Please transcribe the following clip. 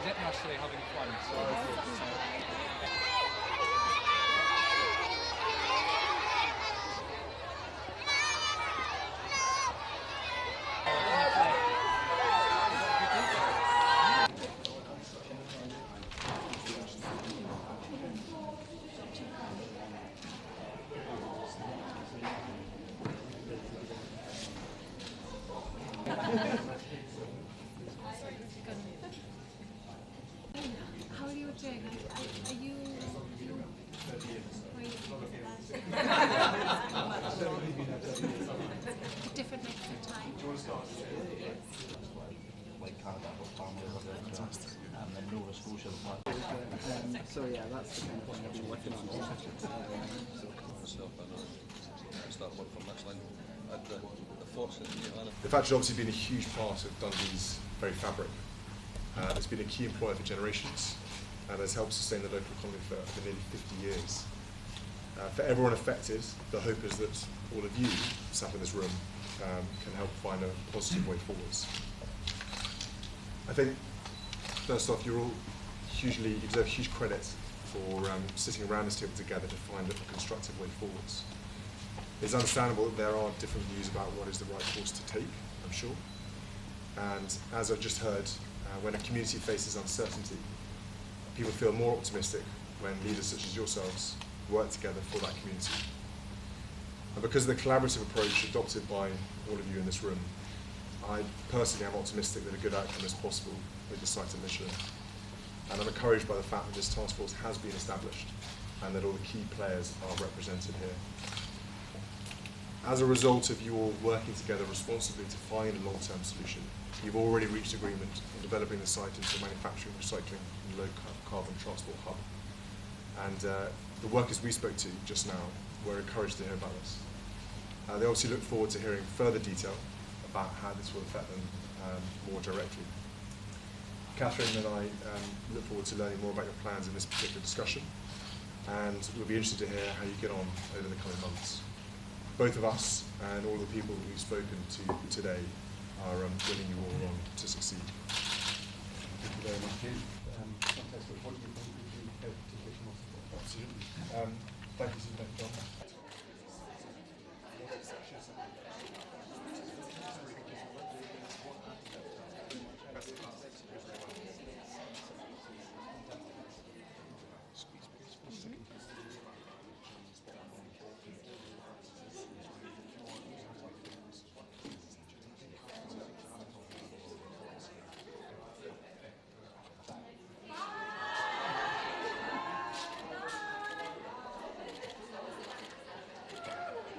getting us having fun. So How are you doing? Are you different lengths of time? So yeah, that's the kind of point I've been working on. The factory has obviously been a huge part of Dundee's very fabric. It's been a key employer for generations and has helped sustain the local economy for nearly 50 years. For everyone affected, the hope is that all of you sat in this room can help find a positive way forwards. I think, first off, you deserve huge credit for sitting around this table together to find a constructive way forwards. It's understandable that there are different views about what is the right course to take, I'm sure. And as I've just heard, when a community faces uncertainty, people feel more optimistic when leaders such as yourselves work together for that community. And because of the collaborative approach adopted by all of you in this room, I personally am optimistic that a good outcome is possible with the site at Michelin. And I'm encouraged by the fact that this task force has been established and that all the key players are represented here. As a result of you all working together responsibly to find a long-term solution, you've already reached agreement on developing the site into a manufacturing, recycling and low-carbon transport hub. And the workers we spoke to just now were encouraged to hear about this. They obviously look forward to hearing further detail about how this will affect them more directly. Catherine and I look forward to learning more about your plans in this particular discussion, and we'll be interested to hear how you get on over the coming months. Both of us and all the people that we've spoken to today are willing you all on to succeed. Thank you very much.